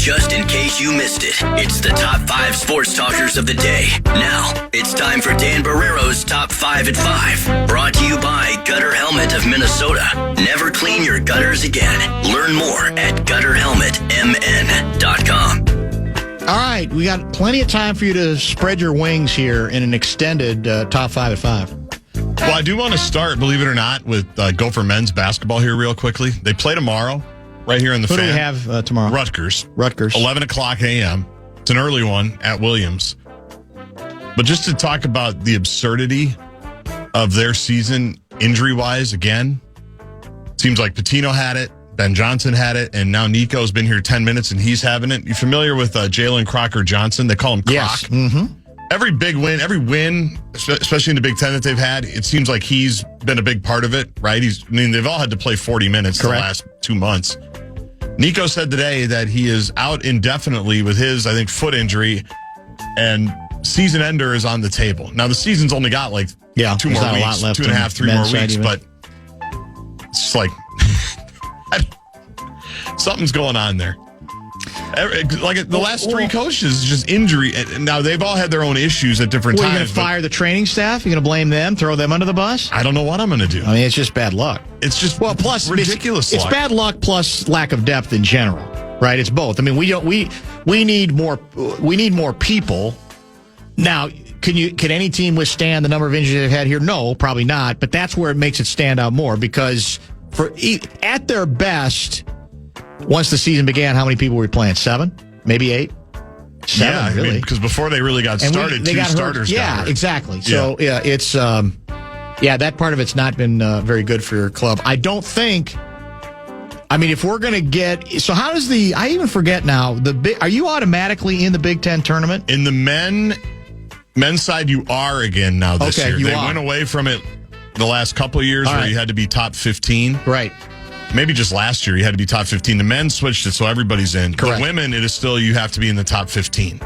Just in case you missed it, it's the top 5 sports talkers of the day. Now, it's time for Dan Barrero's Top 5 at 5. Brought to you by Gutter Helmet of Minnesota. Never clean your gutters again. Learn more at gutterhelmetmn.com. All right, we got plenty of time for you to spread your wings here in an extended Top 5 at 5. Well, I do want to start, believe it or not, with Gopher men's basketball here real quickly. They play tomorrow, right here in the Who fan. do we have tomorrow? Rutgers. 11 o'clock a.m. It's an early one at Williams. But just to talk about the absurdity of their season injury-wise again, seems like Patino had it, Ben Johnson had it, and now Nico's been here 10 minutes and he's having it. You familiar with Jalen Crocker Johnson? They call him Croc. Yes. Mm-hmm. Every win, especially in the Big Ten that they've had, it seems like he's been a big part of it, right? They've all had to play 40 minutes the last 2 months. Nico said today that he is out indefinitely with his, I think, foot injury, and season ender is on the table. Now, the season's only got 2 more weeks, 2.5, 3 more weeks, but it's just like something's going on there. Like the last 3 coaches, just injury. Now, they've all had their own issues at different times. Are you going to fire the training staff? You're going to blame them, throw them under the bus? I don't know what I'm going to do. I mean, it's just bad luck. It's just plus ridiculous It's bad luck plus lack of depth in general, right? It's both. I mean, we need more people. Now, can any team withstand the number of injuries they've had here? No, probably not. But that's where it makes it stand out more because at their best, once the season began, how many people were we playing? 7? Maybe 8? 7, really. Because before they really got started, they 2 got starters hurt. got hurt. Exactly. So, it's that part of it's not been very good for your club. I don't think. I mean, if we're going to get, so how does I even forget now, are you automatically in the Big Ten tournament? In the men's side, you are again now this year. They went away from it the last couple of years where you had to be top 15. Right. Maybe just last year you had to be top 15. The men switched it so everybody's in. Correct. The women, it is still you have to be in the top 15.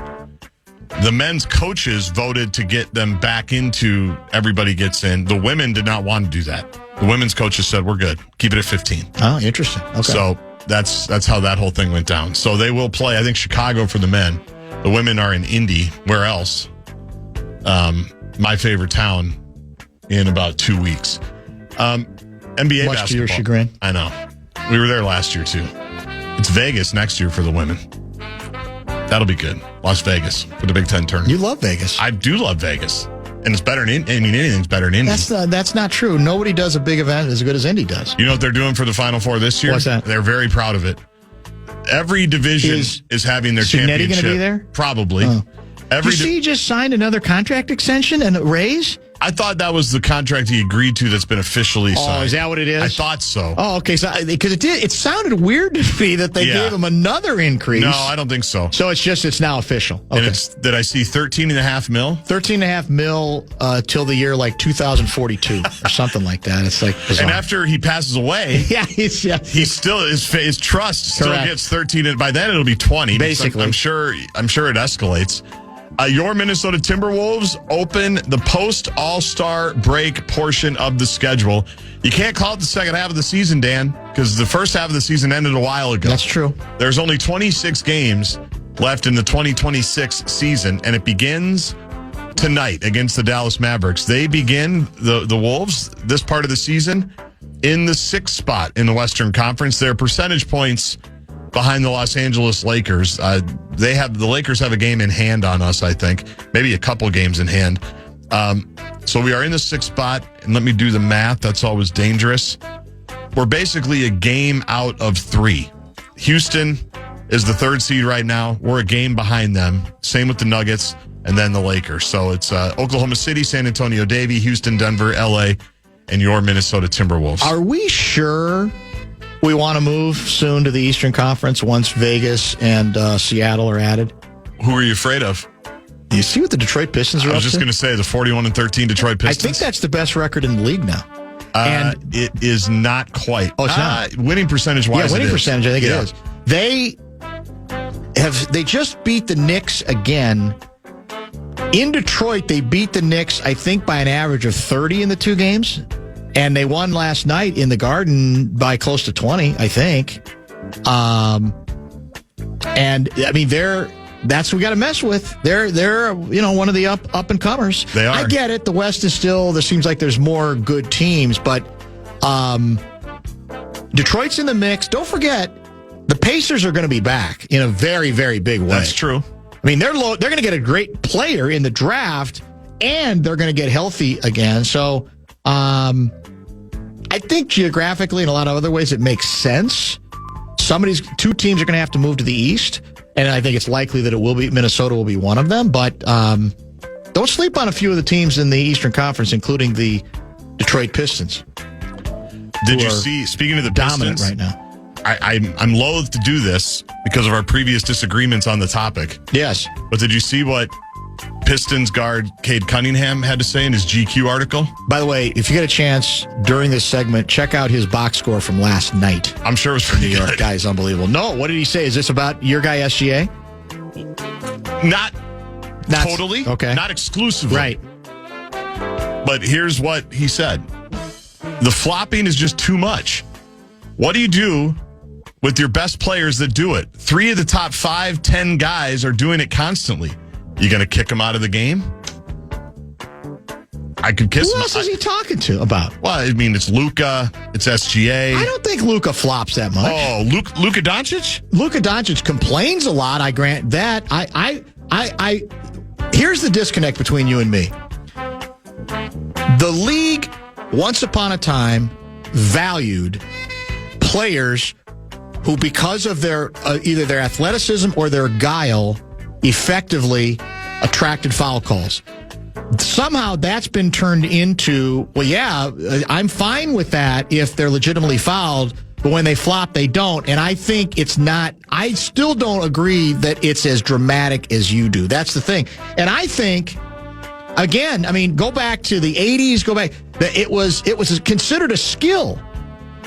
The men's coaches voted to get them back into everybody gets in. The women did not want to do that. The women's coaches said, we're good. Keep it at 15. Oh, interesting. Okay. So that's how that whole thing went down. So they will play, I think, Chicago for the men. The women are in Indy. Where else? My favorite town in about 2 weeks. NBA Much basketball. to your chagrin. I know. We were there last year, too. It's Vegas next year for the women. That'll be good. Las Vegas for the Big Ten tournament. You love Vegas. I do love Vegas. And it's better than anything's better than Indy. That's not true. Nobody does a big event as good as Indy does. You know what they're doing for the Final Four this year? What's that? They're very proud of it. Every division is having their championship. Signetti going to be there? Probably. Oh. Did you see he just signed another contract extension and a raise? I thought that was the contract he agreed to that's been officially signed. Oh, is that what it is? I thought so. Oh, okay. So because it sounded weird to me that they gave him another increase. No, I don't think so. So it's now official. Okay. And did I see $13.5 million? $13.5 million till the year 2042 or something like that. It's like bizarre. And after he passes away, he still his trust still gets 13, and by then it'll be 20. Basically, I'm sure it escalates. Your Minnesota Timberwolves open the post-All-Star break portion of the schedule. You can't call it the second half of the season, Dan, because the first half of the season ended a while ago. That's true. There's only 26 games left in the 2026 season, and it begins tonight against the Dallas Mavericks. They begin, the Wolves, this part of the season, in the 6th spot in the Western Conference. Their percentage points behind the Los Angeles Lakers. The Lakers have a game in hand on us, I think. Maybe a couple games in hand. So we are in the 6th spot, and let me do the math. That's always dangerous. We're basically a game out of 3. Houston is the 3rd seed right now. We're a game behind them. Same with the Nuggets, and then the Lakers. So it's Oklahoma City, San Antonio, Davie, Houston, Denver, LA, and your Minnesota Timberwolves. Are we sure we want to move soon to the Eastern Conference once Vegas and Seattle are added? Who are you afraid of? Do you see what the Detroit Pistons are up to? I was just going to say the 41-13 Detroit Pistons. I think that's the best record in the league now. And it is not quite. Oh, it's not. Winning percentage-wise, winning percentage, I think it is. They just beat the Knicks again. In Detroit, they beat the Knicks, I think, by an average of 30 in the 2 games. And they won last night in the Garden by close to 20, I think. And And I mean, that's what we got to mess with. They're one of the up and comers. They are. I get it. The West is still. There seems like there's more good teams, but Detroit's in the mix. Don't forget, the Pacers are going to be back in a very, very big way. That's true. I mean, they're going to get a great player in the draft, and they're going to get healthy again. So, I think geographically and a lot of other ways it makes sense. Two teams are going to have to move to the East, and I think it's likely that Minnesota will be one of them. But don't sleep on a few of the teams in the Eastern Conference, including the Detroit Pistons. Did you see? Speaking of the dominant Pistons, right now. I'm loath to do this because of our previous disagreements on the topic. Yes, but did you see what Pistons guard Cade Cunningham had to say in his GQ article? By the way, if you get a chance during this segment, check out his box score from last night. I'm sure it was pretty New York. good. Guy is unbelievable. No, what did he say? Is this about your guy SGA? Not totally. Okay. Not exclusively. Right. But here's what he said. The flopping is just too much. What do you do with your best players that do it? 3 of the top 5-10 guys are doing it constantly. You going to kick them out of the game? I could kiss him. Who else is he talking to about? Well, I mean, it's Luka, it's SGA. I don't think Luka flops that much. Oh, Luka Doncic? Luka Doncic complains a lot. I grant that. I here's the disconnect between you and me. The league, once upon a time, valued players who, because of their either their athleticism or their guile, effectively attracted foul calls. Somehow that's been turned into, well, yeah, I'm fine with that if they're legitimately fouled, but when they flop, they don't. And I think it's not, I still don't agree that it's as dramatic as you do. That's the thing. And I think, again, I mean, go back to the 80s, it was considered a skill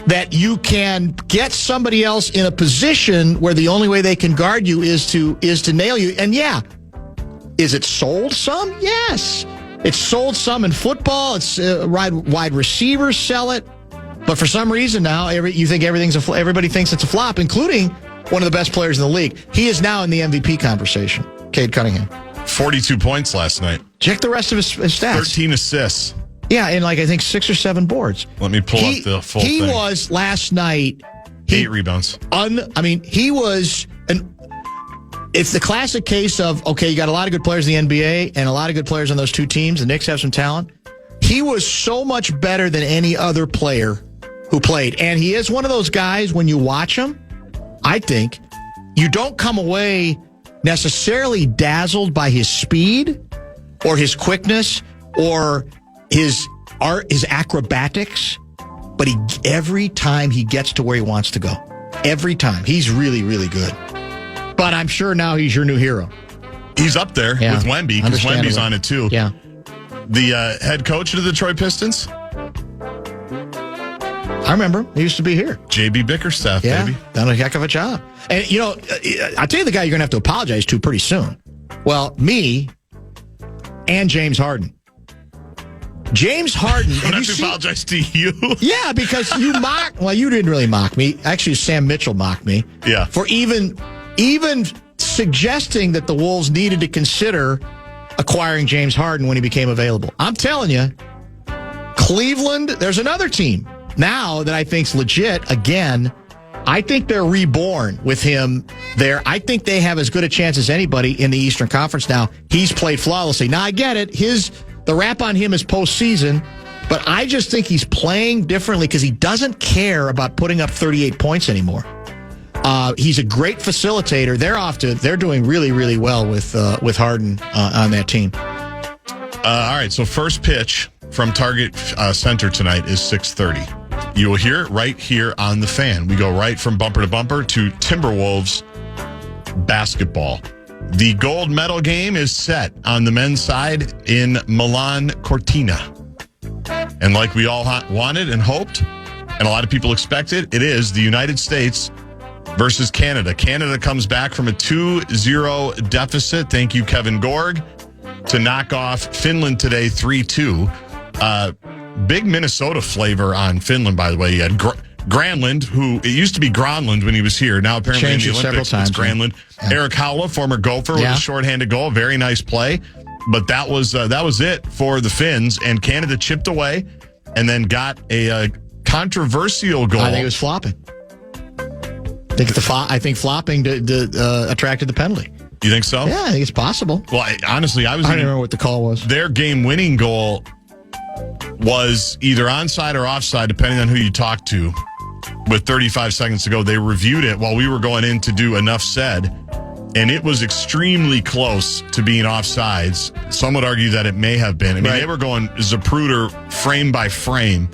that you can get somebody else in a position where the only way they can guard you is to nail you. And yeah, is it sold some? Yes. It's sold some in football. It's wide receivers sell it. But for some reason now, you think everybody thinks it's a flop, including one of the best players in the league. He is now in the MVP conversation, Cade Cunningham. 42 points last night. Check the rest of his stats. 13 assists. Yeah, and I think 6 or 7 boards. Let me pull up the full thing. He was last night. 8 rebounds. He was it's the classic case of, okay, you got a lot of good players in the NBA and a lot of good players on those two teams. The Knicks have some talent. He was so much better than any other player who played. And he is one of those guys, when you watch him, I think, you don't come away necessarily dazzled by his speed or his quickness or his acrobatics, but every time he gets to where he wants to go. Every time. He's really, really good. But I'm sure now he's your new hero. He's up there with Wemby, because Wemby's on it too. Yeah. The head coach of the Detroit Pistons? I remember. He used to be here. J.B. Bickerstaff, baby. Done a heck of a job. And, I'll tell you the guy you're going to have to apologize to pretty soon. Well, me and James Harden. James Harden. I have to apologize to you. Yeah, because you you didn't really mock me. Actually, Sam Mitchell mocked me. Yeah. For even suggesting that the Wolves needed to consider acquiring James Harden when he became available. I'm telling you, Cleveland, there's another team now that I think's legit. Again, I think they're reborn with him there. I think they have as good a chance as anybody in the Eastern Conference now. He's played flawlessly. Now, I get it. The rap on him is postseason, but I just think he's playing differently because he doesn't care about putting up 38 points anymore. He's a great facilitator. They're doing really, really well with Harden on that team. All right, so first pitch from Target Center tonight is 6:30. You will hear it right here on the Fan. We go right from bumper to bumper to Timberwolves basketball. The gold medal game is set on the men's side in Milan Cortina. And like we all wanted and hoped, and a lot of people expected, it is the United States versus Canada. Canada comes back from a 2-0 deficit. Thank you, Kevin Gorg, to knock off Finland today 3-2. Big Minnesota flavor on Finland, by the way. You had Granlund, who it used to be Gronlund when he was here. Now apparently Changed in the it Olympics, several times, it's Granlund. yeah. Eric Howla, former Gopher, with a shorthanded goal. Very nice play. But that was it for the Finns. And Canada chipped away and then got a controversial goal. I think it was flopping. I think flopping attracted the penalty. You think so? Yeah, I think it's possible. Well, honestly, I don't remember what the call was. Their game-winning goal was either onside or offside, depending on who you talk to. With 35 seconds to go, they reviewed it while we were going in to do enough said, and it was extremely close to being offsides. Some would argue that it may have been. I mean, They were going Zapruder frame by frame,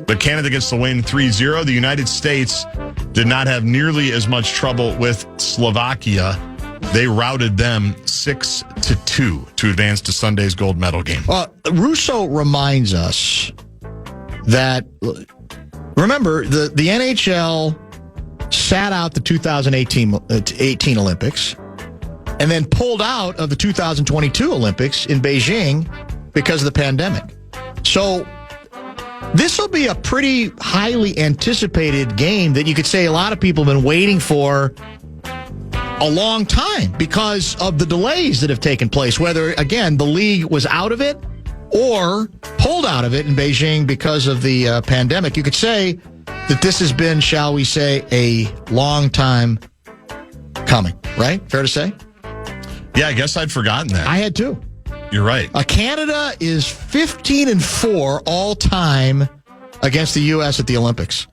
but Canada gets the win 3-0. The United States did not have nearly as much trouble with Slovakia. They routed them 6-2 to advance to Sunday's gold medal game. Russo reminds us that, remember, the NHL sat out the 2018 Olympics and then pulled out of the 2022 Olympics in Beijing because of the pandemic. So this will be a pretty highly anticipated game that you could say a lot of people have been waiting for a long time because of the delays that have taken place, whether, again, the league was out of it or pulled out of it in Beijing because of the pandemic. You could say that this has been, shall we say, a long time coming, right? Fair to say? Yeah, I guess I'd forgotten that. I had too. You're right. Canada is 15-4 all time against the U.S. at the Olympics,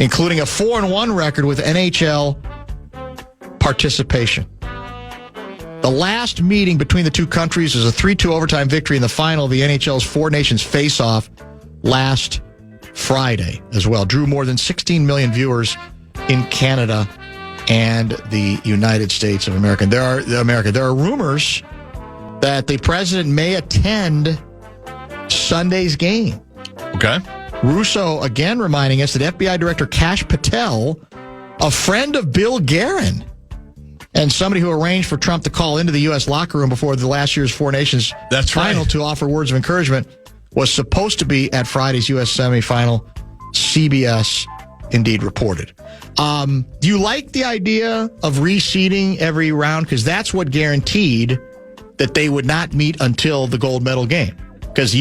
including a 4-1 record with NHL participation. The last meeting between the two countries was a 3-2 overtime victory in the final of the NHL's Four Nations face-off last Friday as well. Drew more than 16 million viewers in Canada and the United States of America. There are rumors that the president may attend Sunday's game. Okay. Russo again reminding us that FBI Director Kash Patel, a friend of Bill Guerin, and somebody who arranged for Trump to call into the U.S. locker room before the last year's Four Nations final to offer words of encouragement, was supposed to be at Friday's U.S. semifinal. CBS indeed reported. Do you like the idea of reseeding every round? Because that's what guaranteed that they would not meet until the gold medal game. Because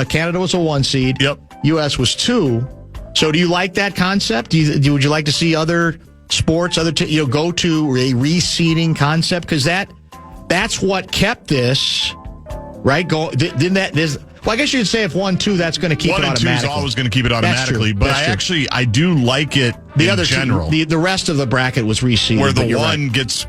Canada was a 1 seed. Yep. U.S. was 2. So do you like that concept? Would you like to see other sports, go to a reseeding concept? Because that's what kept this, right? Didn't that? Well, I guess you could say if 1-2, that's going to keep it automatically. 1 and 2 is always going to keep it automatically. But I do like it in general. The rest of the bracket was reseeded. Where the one gets,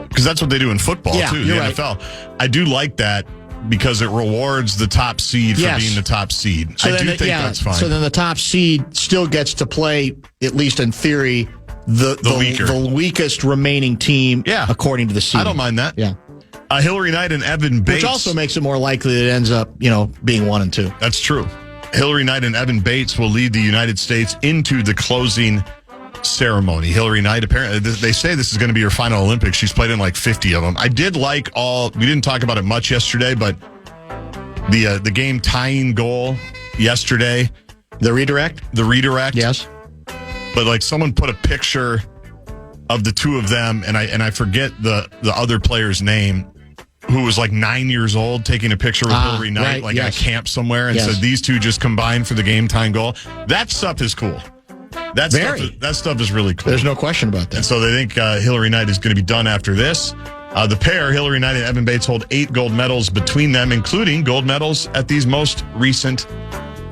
because that's what they do in football too, the NFL. I do like that because it rewards the top seed for being the top seed. So I do think that's fine. So then the top seed still gets to play, at least in theory, the weakest remaining team according to the seed. I don't mind that. Yeah. Hilary Knight and Evan Bates. Which also makes it more likely that it ends up, being 1 and 2. That's true. Hilary Knight and Evan Bates will lead the United States into the closing ceremony. Hilary Knight, apparently, they say this is going to be her final Olympics. She's played in like 50 of them. I did like we didn't talk about it much yesterday, but the game tying goal yesterday. The redirect? Yes. But someone put a picture of the two of them, and I forget the other player's name, who was 9 years old, taking a picture with Hilary Knight, at a camp somewhere, and said these two just combined for the game-tying goal. That stuff is cool. That stuff is really cool. There's no question about that. And so they think Hilary Knight is going to be done after this. The pair, Hilary Knight and Evan Bates, hold 8 gold medals between them, including gold medals at these most recent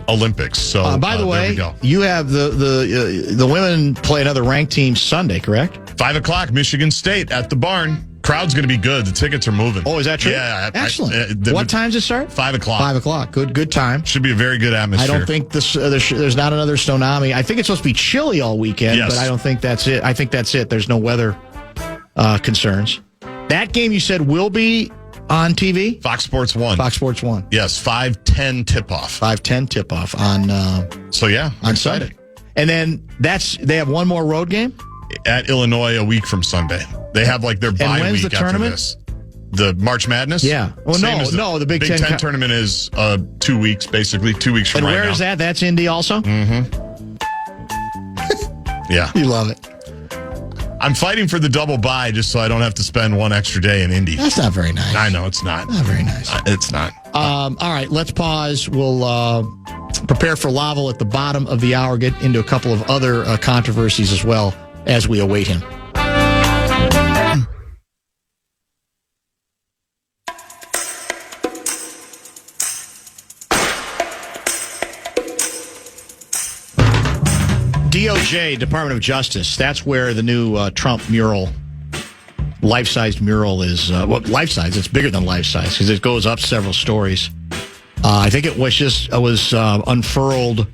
Olympics. So, by the way, you have the women play another ranked team Sunday, correct? 5:00, Michigan State at the Barn. Crowd's going to be good. The tickets are moving. Oh, is that true? Yeah. Excellent. What time does it start? 5:00. 5:00. Good time. Should be a very good atmosphere. I don't think there's not another tsunami. I think it's supposed to be chilly all weekend, but I don't think that's it. I think that's it. There's no weather concerns. That game you said will be on TV? Fox Sports 1. Fox Sports 1. Yes, 5:10 tip-off. 5:10 tip-off on on Sunday. And then they have one more road game? At Illinois a week from Sunday. They have their bye week the tournament? after this. The March Madness? Yeah. Well, the Big Ten tournament is 2 weeks, basically. 2 weeks from right now. And where is that? That's Indy also? Mm-hmm. Yeah. You love it. I'm fighting for the double bye just so I don't have to spend one extra day in Indy. That's not very nice. I know, it's not. Not very nice. It's not. All right, let's pause. We'll prepare for Lavelle at the bottom of the hour, get into a couple of other controversies as well as we await him. DOJ, Department of Justice, that's where the new Trump mural, life-size mural is, life-size, it's bigger than life-size because it goes up several stories. I think it was unfurled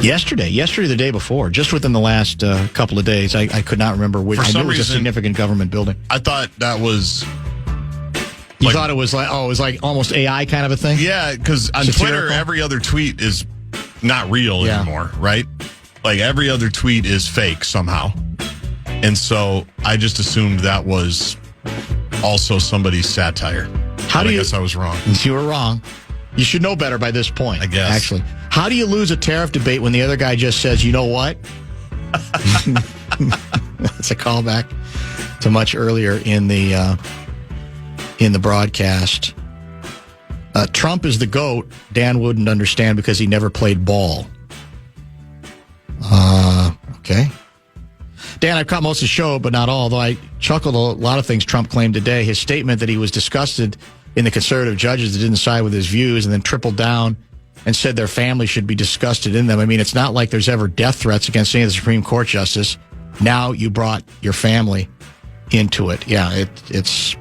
yesterday, the day before, just within the last couple of days. I could not remember which. I knew it was a significant government building. I thought that was... You thought it was like almost AI kind of a thing? Yeah, because on Twitter, every other tweet is not real anymore, right? Like every other tweet is fake somehow. And so I just assumed that was also somebody's satire. I guess I was wrong. You were wrong. You should know better by this point, I guess. Actually. How do you lose a tariff debate when the other guy just says, you know what? That's a callback to much earlier in the broadcast. Trump is the GOAT. Dan wouldn't understand because he never played ball. Okay. Dan, I've caught most of the show, but not all, though I chuckled a lot of things Trump claimed today. His statement that he was disgusted in the conservative judges that didn't side with his views and then tripled down and said their family should be disgusted in them. I mean, it's not like there's ever death threats against any of the Supreme Court justice. Now you brought your family into it. Yeah, it's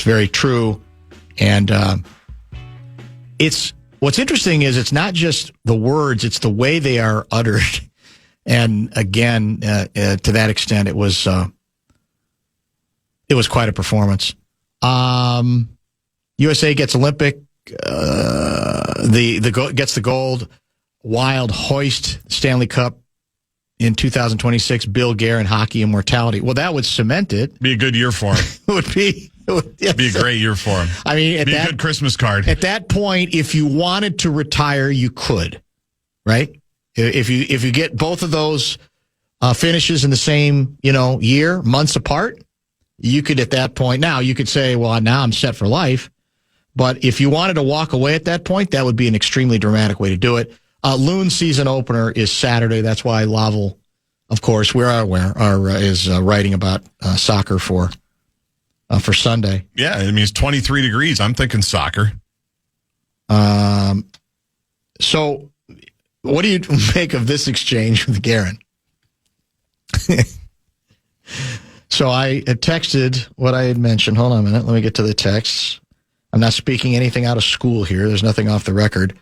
very true. And it's what's interesting is it's not just the words, it's the way they are uttered. And again, to that extent, it was quite a performance. USA gets Olympic, gets the gold. Wild hoist Stanley Cup in 2026. Bill Guerin hockey immortality. Well, that would cement it. Be a good year for him. It would be. It'd be a great year for him. I mean, be a good Christmas card. At that point, if you wanted to retire, you could, right? If you get both of those finishes in the same year, months apart, you could at that point. Now you could say, well, now I'm set for life. But if you wanted to walk away at that point, that would be an extremely dramatic way to do it. Loon season opener is Saturday. That's why Lavelle, of course, is writing about soccer for Sunday. Yeah, I mean, it's 23 degrees. I'm thinking soccer. So what do you make of this exchange with Guerin? So I had texted what I had mentioned. Hold on a minute. Let me get to the texts. I'm not speaking anything out of school here. There's nothing off the record.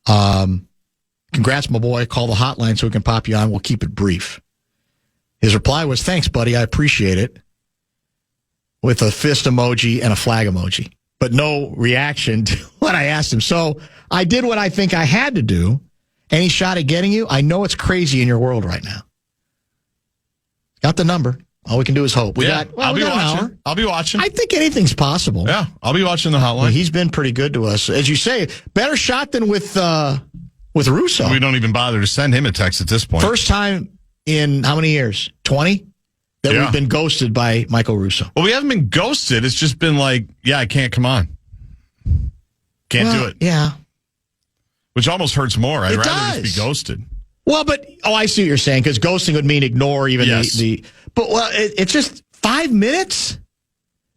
Congrats, my boy. Call the hotline so we can pop you on. We'll keep it brief. His reply was, thanks, buddy. I appreciate it. With a fist emoji and a flag emoji. But no reaction to what I asked him. So I did what I think I had to do. Any shot at getting you? I know it's crazy in your world right now. Got the number. All we can do is hope. I'll be watching. I'll be watching. I think anything's possible. Yeah, I'll be watching the hotline. He's been pretty good to us. As you say, better shot than with Russo. We don't even bother to send him a text at this point. First time in how many years? 20? That we've been ghosted by Michael Russo. Well, we haven't been ghosted. It's just been like, I can't come on. Can't do it. Yeah. Which almost hurts more. I'd rather just be ghosted. Well, but, I see what you're saying, because ghosting would mean ignore even the but, it's just 5 minutes?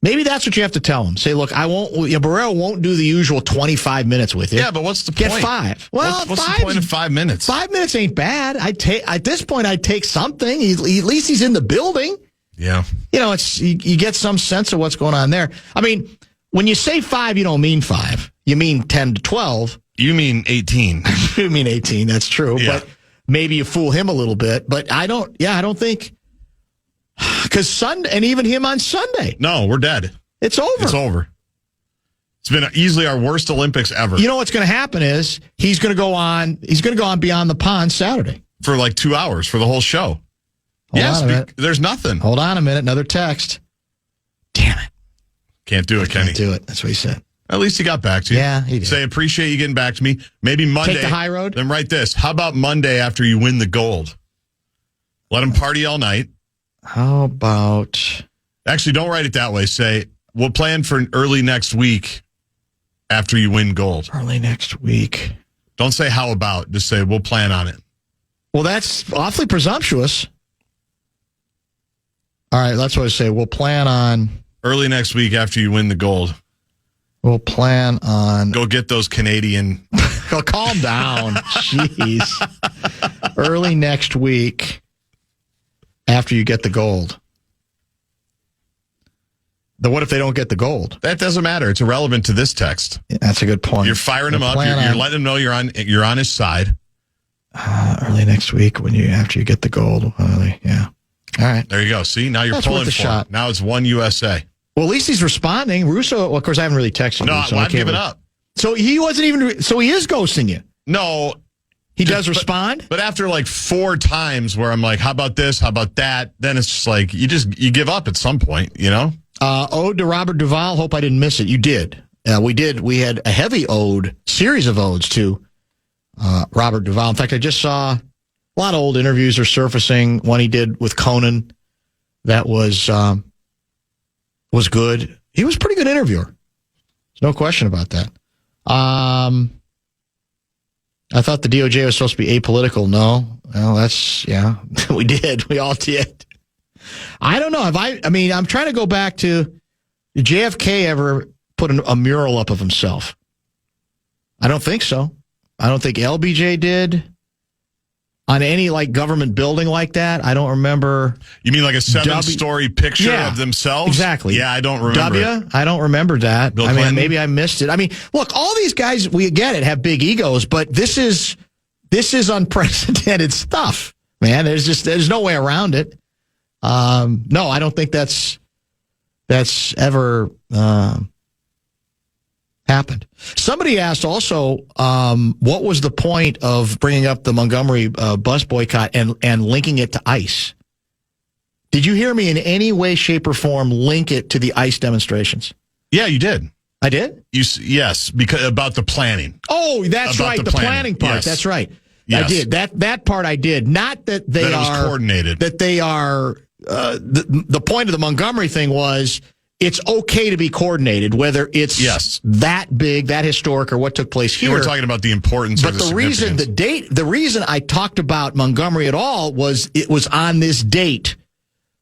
Maybe that's what you have to tell him. Say, look, I won't, Barrero won't do the usual 25 minutes with you. Yeah, but what's the point? Get 5. Well, what's the point of 5 minutes? 5 minutes ain't bad. At this point, I'd take something. At least he's in the building. Yeah. You get some sense of what's going on there. I mean, when you say 5, you don't mean 5. You mean 10 to 12. You mean 18. You mean 18. That's true. Yeah. But maybe you fool him a little bit. But I don't think. Because Sunday, and even him on Sunday. No, we're dead. It's over. It's over. It's been easily our worst Olympics ever. You know what's going to happen is he's going to go on Beyond the Pond Saturday. For like 2 hours for the whole show. There's nothing. Hold on a minute. Another text. Damn it. Can't do it, Kenny. Can't do it. That's what he said. At least he got back to you. Yeah, he did. Say, appreciate you getting back to me. Maybe Monday. Take the high road? Then write this. How about Monday after you win the gold? Let him party all night. How about... Actually, don't write it that way. Say, we'll plan for early next week after you win gold. Early next week. Don't say how about. Just say, we'll plan on it. Well, that's awfully presumptuous. All right, that's what I say. We'll plan on... Early next week after you win the gold. We'll plan on... Go get those Canadian... Calm down. Jeez. Early next week after you get the gold. What if they don't get the gold? That doesn't matter. It's irrelevant to this text. Yeah, that's a good point. You're firing him up. You're letting him know you're on his side. Early next week after you get the gold. Yeah. All right. There you go. See, now you're pulling for shot. Now it's one USA. Well, at least he's responding. Russo, well, of course, I haven't really texted No, you. So I've given up. So he wasn't even, so he is ghosting you. No. He does respond? But after like 4 times where I'm like, how about this? How about that? Then it's just like, you give up at some point, you know? Ode to Robert Duvall. Hope I didn't miss it. You did. We did. We had a heavy series of odes to Robert Duvall. In fact, I just saw a lot of old interviews are surfacing. One he did with Conan that was good. He was a pretty good interviewer. There's no question about that. I thought the DOJ was supposed to be apolitical. No. Well, we did. We all did. I don't know. I'm trying to go back to, did JFK ever put a mural up of himself? I don't think so. I don't think LBJ did. On any government building like that, I don't remember. You mean like a 7-story picture of themselves? Exactly. Yeah, I don't remember. I don't remember that. Bill Clinton? Maybe I missed it. Look, all these guys, we get it, have big egos, but this is unprecedented stuff, man. There's no way around it. No, I don't think that's ever happened. Somebody asked also, what was the point of bringing up the Montgomery bus boycott and linking it to ICE? Did you hear me in any way, shape, or form link it to the ICE demonstrations? Yeah, you did. I did? Yes, because about the planning. Oh, that's about right. The planning part. Yes. That's right. Yes. I did. That part I did. Not that they are coordinated. That they are. The point of the Montgomery thing was it's okay to be coordinated, whether it's that big, that historic, or what took place here. We're talking about the importance. But the reason I talked about Montgomery at all was it was on this date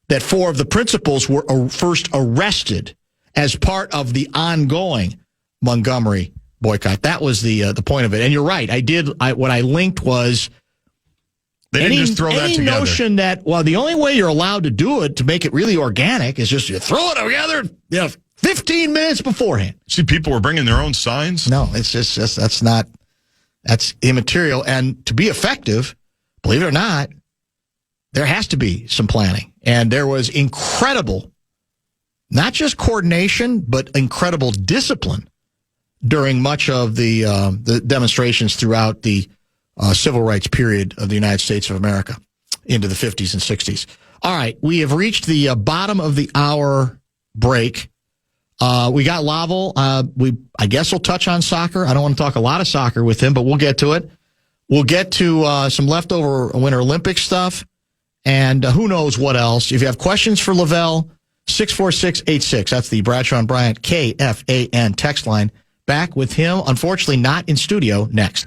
that 4 of the principals were first arrested as part of the ongoing Montgomery boycott. That was the point of it. And you're right. What I linked was. They didn't just throw that together. Any notion that, the only way you're allowed to do it to make it really organic is just you throw it together 15 minutes beforehand. See, people were bringing their own signs? No, it's just that's immaterial. And to be effective, believe it or not, there has to be some planning. And there was incredible, not just coordination, but incredible discipline during much of the demonstrations throughout the civil rights period of the United States of America into the 50s and 60s. All right, we have reached the bottom of the hour break. We got Lavelle. I guess we'll touch on soccer. I don't want to talk a lot of soccer with him, but we'll get to it. We'll get to some leftover Winter Olympics stuff, and who knows what else. If you have questions for Lavelle, 64686. That's the Bradshaw and Bryant KFAN text line. Back with him, unfortunately not in studio, next.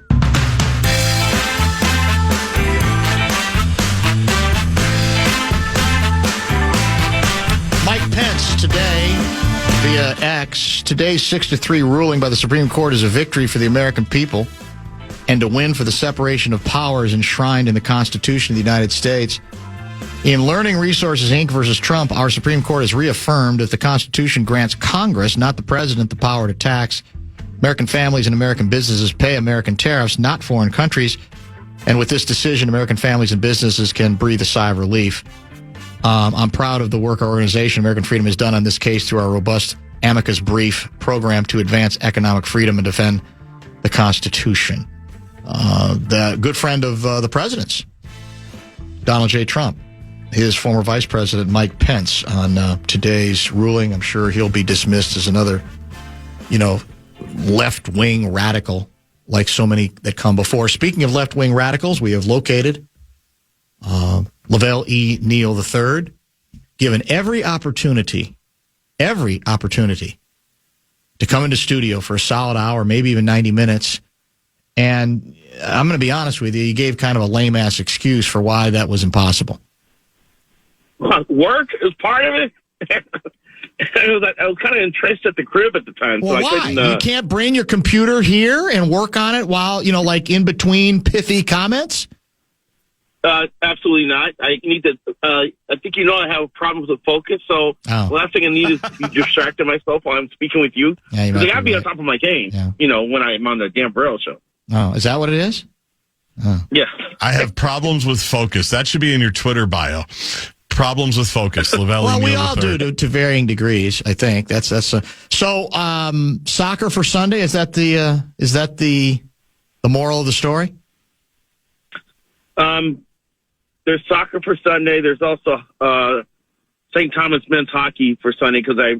Mike Pence today via X. Today's 6-3 ruling by the Supreme Court is a victory for the American people and a win for the separation of powers enshrined in the Constitution of the United States. In Learning Resources, Inc. versus Trump, our Supreme Court has reaffirmed that the Constitution grants Congress, not the president, the power to tax. American families and American businesses pay American tariffs, not foreign countries. And with this decision, American families and businesses can breathe a sigh of relief. I'm proud of the work our organization, American Freedom, has done on this case through our robust amicus brief program to advance economic freedom and defend the Constitution. The good friend of the president's, Donald J. Trump, his former vice president, Mike Pence, on today's ruling. I'm sure he'll be dismissed as another, left-wing radical like so many that come before. Speaking of left-wing radicals, we have located Lavelle Neal III, given every opportunity to come into studio for a solid hour, maybe even 90 minutes. And I'm going to be honest with you, you gave kind of a lame-ass excuse for why that was impossible. Work is part of it. I was kind of entrenched at the crib at the time. Well, so I why? couldn't, You can't bring your computer here and work on it while, like in between pithy comments? Absolutely not. I need to. I think I have problems with focus. So the last thing I need is to be distracted myself while I'm speaking with you. Yeah, I got to be on top of my game. Yeah. When I'm on the Dan Burrow show. Oh, is that what it is? Oh. Yeah. I have problems with focus. That should be in your Twitter bio. Problems with focus. Lavelle Well, Neal we all do to varying degrees. I think that's so. Soccer for Sunday, is that the moral of the story? There's soccer for Sunday. There's also St. Thomas men's hockey for Sunday because I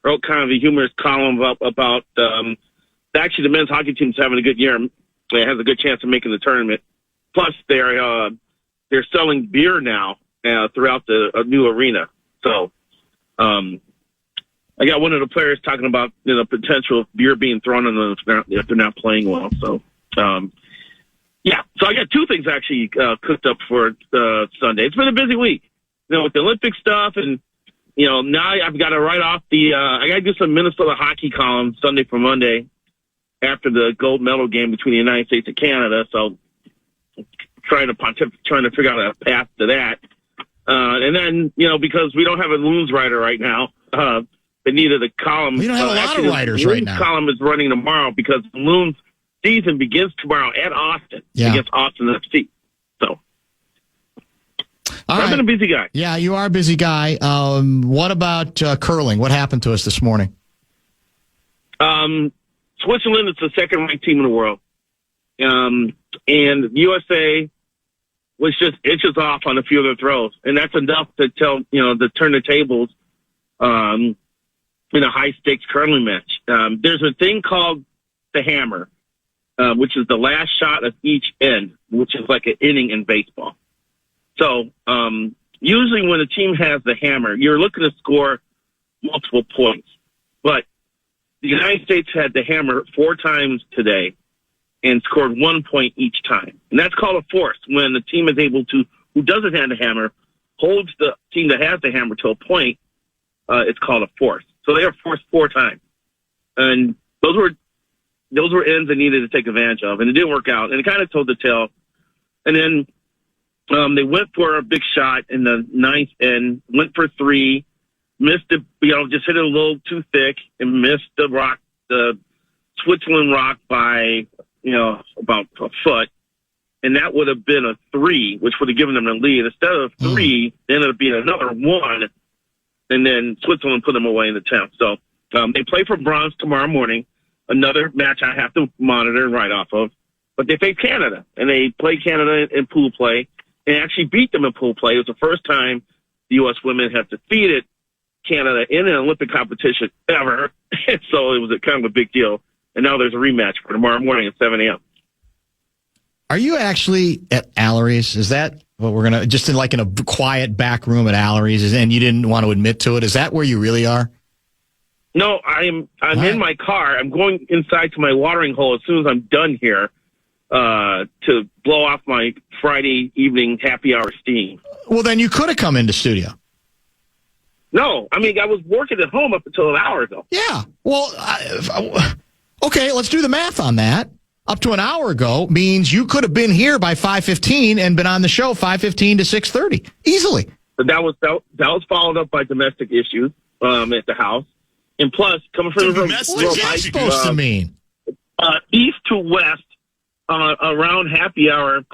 wrote kind of a humorous column about actually the men's hockey team's having a good year. It has a good chance of making the tournament. Plus, they're selling beer now throughout the new arena. So, I got one of the players talking about potential of beer being thrown on them if they're not playing well. So, yeah. So I got two things actually cooked up for Sunday. It's been a busy week, with the Olympic stuff, and now I've got to write off I got to do some Minnesota hockey column Sunday for Monday after the gold medal game between the United States and Canada. So trying to figure out a path to that. And then, because we don't have a Loons writer right now, they needed a column. We don't have a lot of writers right now. The column is running tomorrow because the Loons season begins tomorrow at Austin against Austin FC. So I've been a busy guy. Yeah, you are a busy guy. What about curling? What happened to us this morning? Switzerland is the second-ranked team in the world. And USA was just inches off on a few of their throws. And that's enough to to turn the tables in a high-stakes curling match. There's a thing called the hammer, which is the last shot of each end, which is like an inning in baseball. So usually when a team has the hammer, you're looking to score multiple points. But the United States had the hammer 4 times today and scored 1 point each time. And that's called a force. When the team is able to, who doesn't have the hammer, holds the team that has the hammer to a point, it's called a force. So they are forced 4 times. And those were ends they needed to take advantage of. And it didn't work out. And it kind of told the tale. And then they went for a big shot in the 9th end, went for 3, missed it, just hit it a little too thick and missed the Switzerland rock by, about a foot. And that would have been a 3, which would have given them the lead. Instead of 3, it ended up being another 1. And then Switzerland put them away in the 10th. So they play for bronze tomorrow morning, another match I have to monitor and write off of. But they face Canada, and they play Canada in pool play and actually beat them in pool play. It was the first time the U.S. women have defeated Canada in an Olympic competition ever. So it was kind of a big deal. And now there's a rematch for tomorrow morning at 7 a.m. Are you actually at Allery's? Is that what we're going to, just in a quiet back room at Allery's, and you didn't want to admit to it? Is that where you really are? No, I'm in my car. I'm going inside to my watering hole as soon as I'm done here to blow off my Friday evening happy hour steam. Well, then you could have come into studio. No, I was working at home up until an hour ago. Yeah. Well, okay, let's do the math on that. Up to an hour ago means you could have been here by 5:15 and been on the show 5:15 to 6:30 easily. But that was followed up by domestic issues at the house, and plus coming from what's that supposed to mean? East to west around happy hour.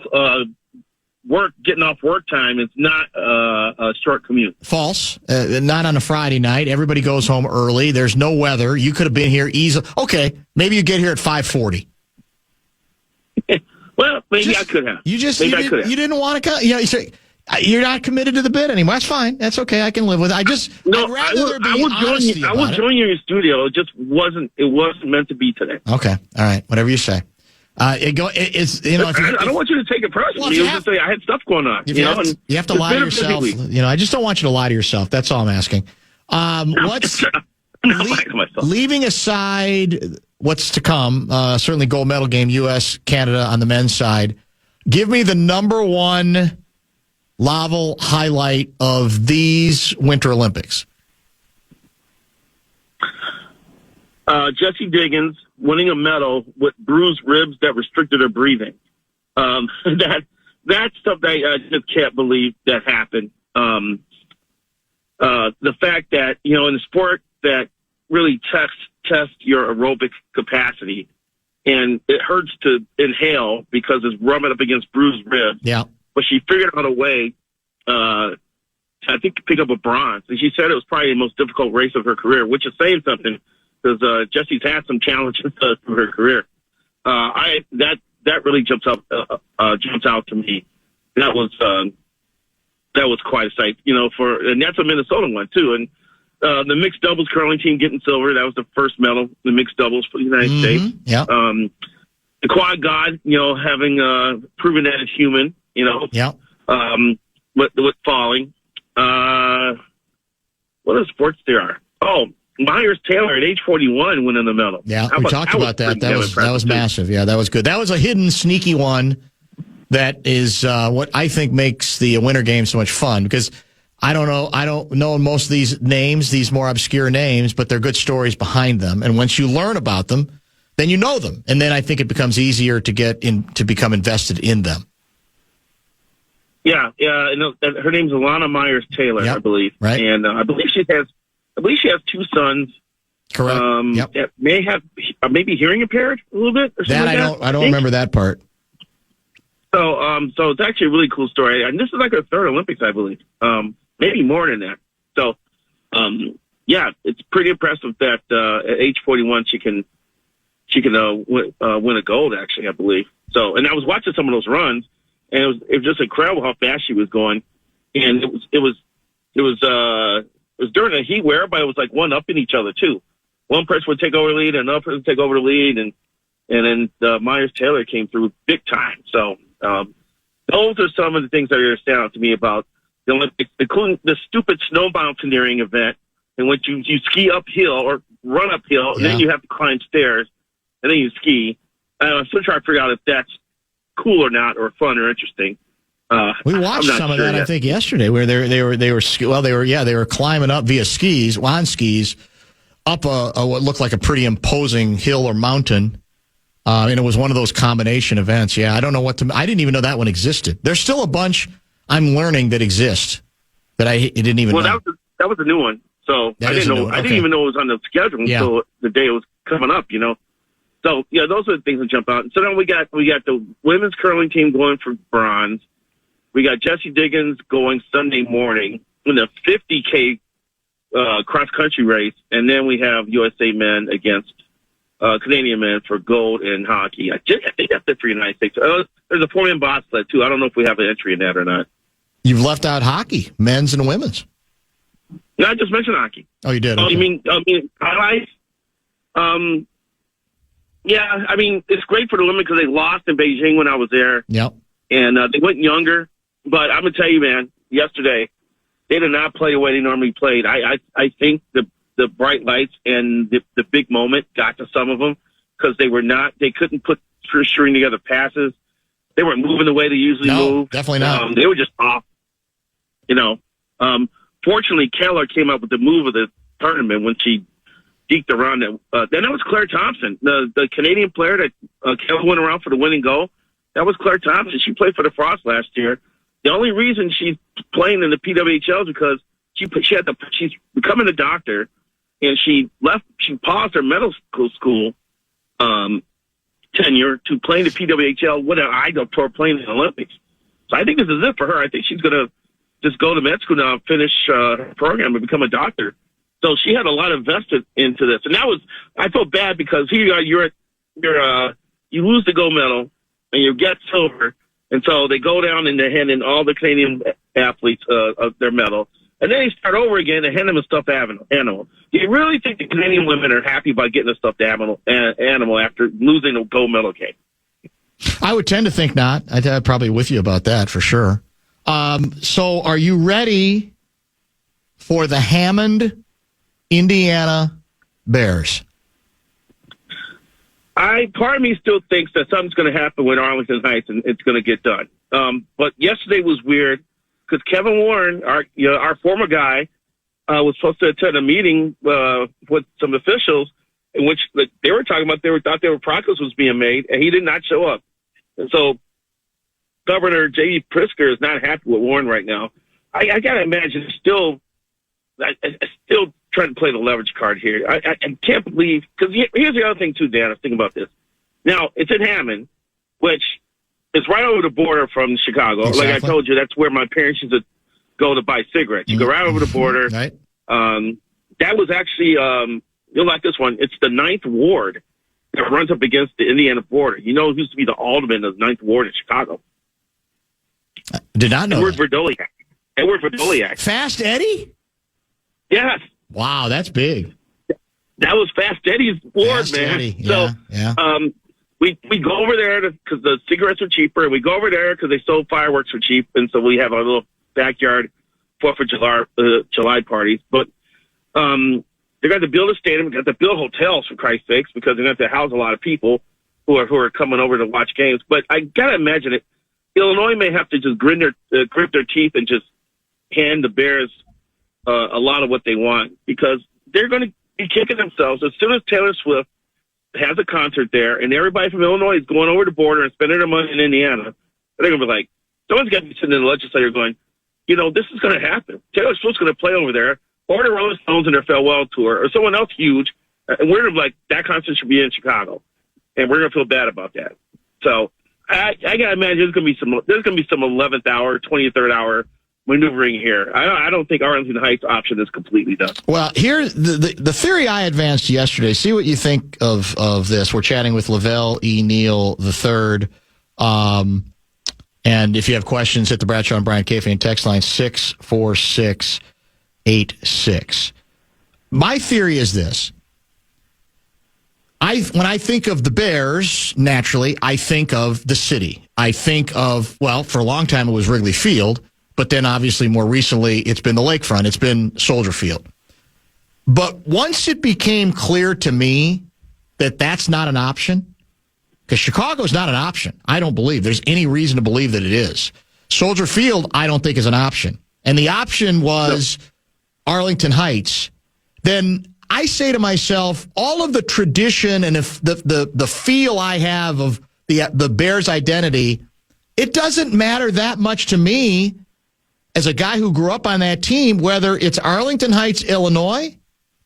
Getting off work time is not a short commute. False. Not on a Friday night. Everybody goes home early. There's no weather. You could have been here easily. Okay, maybe you get here at 5:40. Well, maybe I could have. You didn't want to come. You say, You're not committed to the bid anymore. That's fine. That's okay. I can live with it. I'd rather there be honesty about it. I was joining you in studio. It just wasn't meant to be today. Okay. All right. Whatever you say. I don't want you to take it personally. Well, I had stuff going on. You have to lie to yourself. I just don't want you to lie to yourself. That's all I'm asking. Leaving aside what's to come, certainly gold medal game, U.S., Canada on the men's side, give me the number one Lavelle highlight of these Winter Olympics. Jessie Diggins winning a medal with bruised ribs that restricted her breathing. That's stuff that I just can't believe that happened. The fact that, in a sport that really tests your aerobic capacity, and it hurts to inhale because it's rubbing up against bruised ribs. Yeah. But she figured out a way, I think, to pick up a bronze. And she said it was probably the most difficult race of her career, which is saying something because Jessie's had some challenges through her career. That really jumps out to me. That was quite a sight, and that's a Minnesota one too. And the mixed doubles curling team getting silver. That was the first medal, the mixed doubles for the United States. Yeah. The quad god, having proven that it's human. Yeah. With falling. What other sports there are? Oh, Myers Taylor at age 41 winning the medal. Yeah, we talked about that. That was massive. Yeah, that was good. That was a hidden, sneaky one. That is what I think makes the Winter Games so much fun because I don't know most of these names, these more obscure names, but they're good stories behind them. And once you learn about them, then you know them, and then I think it becomes easier to to become invested in them. Yeah. Her name's Alana Myers Taylor, I believe, right? And I believe she has two sons. Correct. That may have maybe hearing impaired a little bit. Or that I don't remember that part. So it's actually a really cool story, and this is like her third Olympics, I believe, maybe more than that. So, it's pretty impressive that at age 41 she can win a gold. Actually, I believe. So, and I was watching some of those runs, and it was just incredible how fast she was going, and it was during the heat where everybody was like one upping each other too. One person would take over the lead, and another person would take over the lead, and then Myers Taylor came through big time. So. Those are some of the things that are astounding to me about the Olympics, including the stupid snowbound canoeing event in which you ski uphill or run uphill, and then you have to climb stairs, and then you ski. I'm still trying to figure out if that's cool or not, or fun or interesting. We watched some of that, I think, yesterday, where they were climbing up via skis, on skis, up what looked like a pretty imposing hill or mountain. And it was one of those combination events. Yeah, I don't know I didn't even know that one existed. There's still a bunch I'm learning that exist that I didn't even know. That was a new one. So I didn't know. Okay. I didn't even know it was on the schedule until the day it was coming up. So yeah, those are the things that jump out. And so then we got the women's curling team going for bronze. We got Jessie Diggins going Sunday morning in the 50K cross country race, and then we have USA men against Canadian men for gold in hockey. I think that's it for the United States. There's a 4-man bobsled too. I don't know if we have an entry in that or not. You've left out hockey, men's and women's. No, I just mentioned hockey. Oh, you did. Oh, okay. you mean highlights? Yeah, I mean it's great for the women because they lost in Beijing when I was there. Yep. And they went younger, but I'm gonna tell you, man. Yesterday, they did not play the way they normally played. I think the bright lights and the big moment got to some of them because they couldn't put string together passes. They weren't moving the way they usually move. Definitely not. They were just off. Fortunately, Keller came up with the move of the tournament when she deked around it. Then that was Claire Thompson, the Canadian player that Keller went around for the winning goal. That was Claire Thompson. She played for the Frost last year. The only reason she's playing in the PWHL is because she's becoming a doctor. And she paused her medical school tenure to play in the PWHL with an eye toward playing in the Olympics. So I think this is it for her. I think she's going to just go to med school now, finish her program, and become a doctor. So she had a lot invested into this. And I felt bad because here you are, you lose the gold medal, and you get silver, And so they go down and they hand in all the Canadian athletes of their medal. And then they start over again and hand them a stuffed animal. Do you really think the Canadian women are happy about getting a stuffed animal after losing a gold medal game? I would tend to think not. I'm probably with you about that for sure. So are you ready for the Hammond, Indiana Bears? Part of me still thinks that something's going to happen with Arlington Heights and it's going to get done. But yesterday was weird because Kevin Warren, our former guy, was supposed to attend a meeting with some officials in which they were talking about thought progress was being made, and he did not show up. And so Governor J.D. Pritzker is not happy with Warren right now. I got to imagine still trying to play the leverage card here. I can't believe, because here's the other thing too, Dan, I was thinking about this. Now, it's in Hammond, which is right over the border from Chicago. Exactly. Like I told you, that's where my parents used to go to buy cigarettes. You go right over the border. Right. That was actually, you'll like this one, it's the 9th Ward that runs up against the Indiana border. You know, it used to be the alderman of the 9th Ward in Chicago. Did not know Edward Verdoliak. Fast Eddie? Yes. Wow, that's big. That was Fast Eddie's ward, Fast man. Eddie. Yeah, so, we go over there because the cigarettes are cheaper, and we go over there because they sold fireworks for cheap, and so we have our little backyard 4th of July parties. But they got to build a stadium, they got to build hotels for Christ's sakes because they have to house a lot of people who are coming over to watch games. But I gotta imagine it. Illinois may have to just grit their teeth and just hand the Bears a lot of what they want because they're going to be kicking themselves as soon as Taylor Swift has a concert there and everybody from Illinois is going over the border and spending their money in Indiana. They're going to be like, someone's got to be sitting in the legislature going, this is going to happen. Taylor Swift's going to play over there, or the Rolling Stones in their farewell tour, or someone else huge, and we're going to be like, that concert should be in Chicago, and we're going to feel bad about that. So I got to imagine there's going to be some 11th hour, 23rd hour maneuvering here. I don't think Arlington Heights option is completely done. Well, here the theory I advanced yesterday. See what you think of this. We're chatting with Lavelle Neal III. And if you have questions, hit the Bradshaw and Bryant KFAN text line 64686. My theory is this. When I think of the Bears, naturally, I think of the city. I think of, well, for a long time it was Wrigley Field, but then obviously more recently it's been the lakefront. It's been Soldier Field. But once it became clear to me that that's not an option, because Chicago is not an option. I don't believe there's any reason to believe that it is. Soldier Field, I don't think is an option. And the option was Arlington Heights. Then I say to myself, all of the tradition and if the feel I have of the Bears' identity, it doesn't matter that much to me as a guy who grew up on that team, whether it's Arlington Heights, Illinois,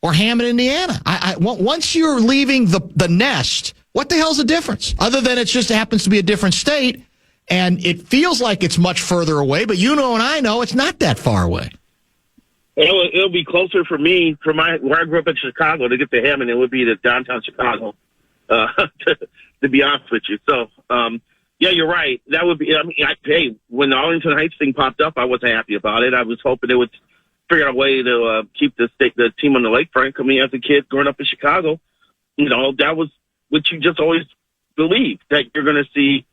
or Hammond, Indiana. Once you're leaving the nest, what the hell's the difference? Other than it just happens to be a different state, and it feels like it's much further away, but you know and I know it's not that far away. It'll be closer for me, where I grew up in Chicago, to get to Hammond, it would be to downtown Chicago, to be honest with you. So, yeah, you're right. That would be, hey, when the Arlington Heights thing popped up, I wasn't happy about it. I was hoping they would figure out a way to keep the team on the lakefront. I mean, as a kid growing up in Chicago, that was what you just always believed, that you're going to see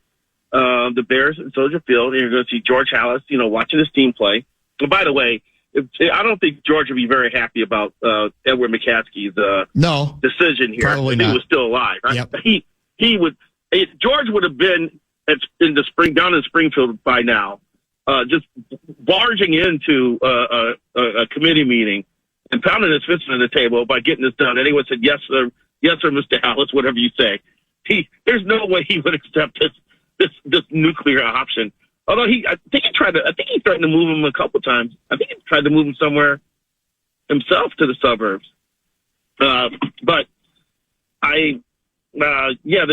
the Bears at Soldier Field, and you're going to see George Halas, watching his team play. And by the way, I don't think George would be very happy about Edward McCaskey's decision here. Probably not. He was still alive, right? Yep. George would have been down in Springfield by now, just barging into a committee meeting and pounding his fist on the table by getting this done. And he would have said, "Yes, sir, Mr. Halas, whatever you say." There's no way he would accept this nuclear option. Although I think he threatened to move him a couple times. I think he tried to move him somewhere himself to the suburbs. But the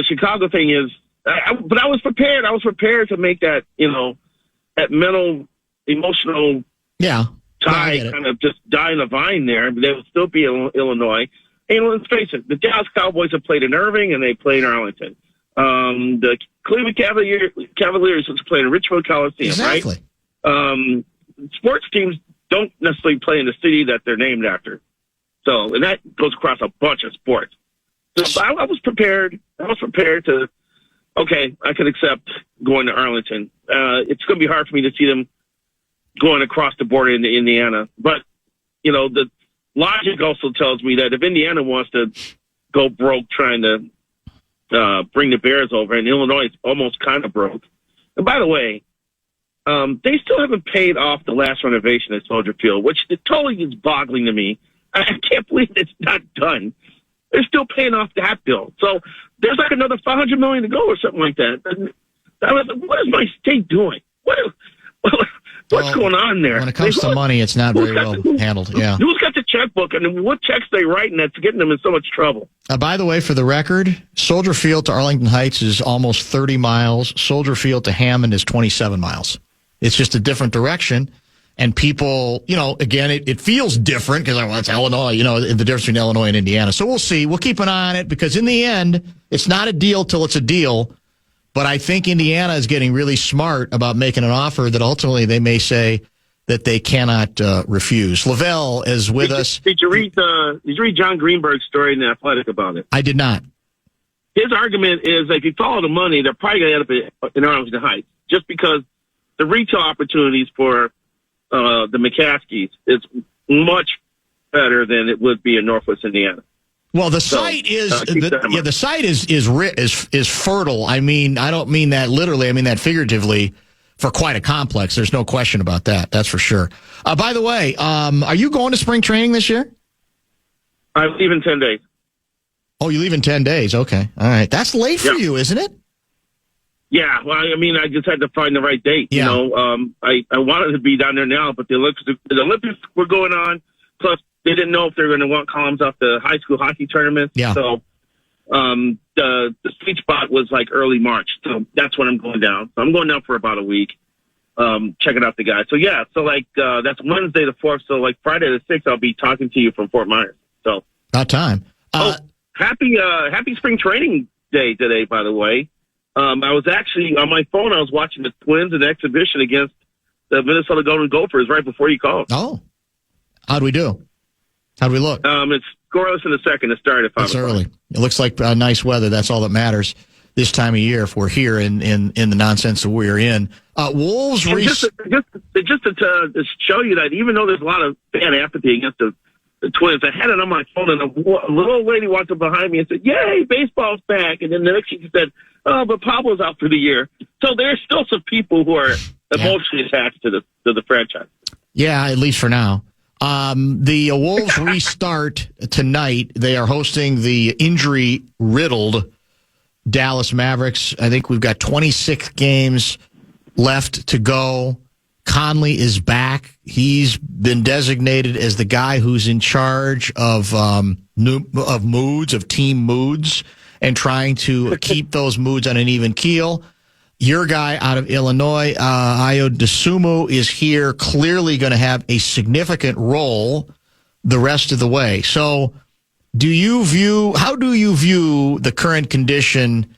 Chicago thing is, but I was prepared. I was prepared to make that, that mental, emotional tie kind of just die in the vine there. But they would still be in Illinois. And let's face it, the Dallas Cowboys have played in Irving and they played in Arlington. The Cleveland Cavaliers was playing in Richmond Coliseum, Exactly. right? Sports teams don't necessarily play in the city that they're named after. So, and that goes across a bunch of sports. So I was prepared. To, okay, I could accept going to Arlington. It's going to be hard for me to see them going across the border into Indiana. But, the logic also tells me that if Indiana wants to go broke trying to bring the Bears over, and Illinois is almost kind of broke. And by the way, they still haven't paid off the last renovation at Soldier Field, which totally is boggling to me. I can't believe it's not done. They're still paying off that bill. So there's like another $500 million to go or something like that. And I was like, what is my state doing? What's going on there? When it comes to money, it's not very well handled. Yeah. Who's got the checkbook, and what checks they writing that's getting them in so much trouble? By the way, for the record, Soldier Field to Arlington Heights is almost 30 miles. Soldier Field to Hammond is 27 miles. It's just a different direction. And people, again, it feels different because, it's Illinois, the difference between Illinois and Indiana. So we'll see. We'll keep an eye on it because in the end, it's not a deal till it's a deal. But I think Indiana is getting really smart about making an offer that ultimately they may say that they cannot refuse. Lavelle is with us. Did you read John Greenberg's story in The Athletic about it? I did not. His argument is that if you follow the money, they're probably going to end up in Arlington Heights just because the retail opportunities for the McCaskies is much better than it would be in Northwest Indiana. Well, the site the site is fertile. I mean, I don't mean that literally. I mean that figuratively for quite a complex. There's no question about that. That's for sure. By the way, are you going to spring training this year? I leave in 10 days. Oh, you leave in 10 days. Okay. All right. That's late for you, isn't it? Yeah, well, I just had to find the right date. Yeah. I wanted to be down there now, but the Olympics were going on. Plus, they didn't know if they were going to want columns off the high school hockey tournament. Yeah. So, the sweet spot was like early March. So that's when I'm going down. So I'm going down for about a week, checking out the guys. So yeah, that's Wednesday the 4th. So like Friday the 6th, I'll be talking to you from Fort Myers. So about time. Happy spring training day today, by the way. I was actually on my phone. I was watching the Twins in exhibition against the Minnesota Golden Gophers right before you called. Oh, how'd we do? How'd we look? It's scoreless in the second. It started at 5 o'clock. It's early. It looks like nice weather. That's all that matters this time of year if we're here in the nonsense that we're in. Wolves. Just to show you that even though there's a lot of fan apathy against the Twins, I had it on my phone, and a little old lady walked up behind me and said, "Yay, baseball's back!" And then the next she said, "Oh, but Pablo's out for the year." So there's still some people who are emotionally attached to the franchise. Yeah, at least for now. The Wolves restart tonight. They are hosting the injury-riddled Dallas Mavericks. I think we've got 26 games left to go. Conley is back. He's been designated as the guy who's in charge of team moods, and trying to keep those moods on an even keel. Your guy out of Illinois, Ayo Dosunmu, is here, clearly going to have a significant role the rest of the way. So how do you view the current condition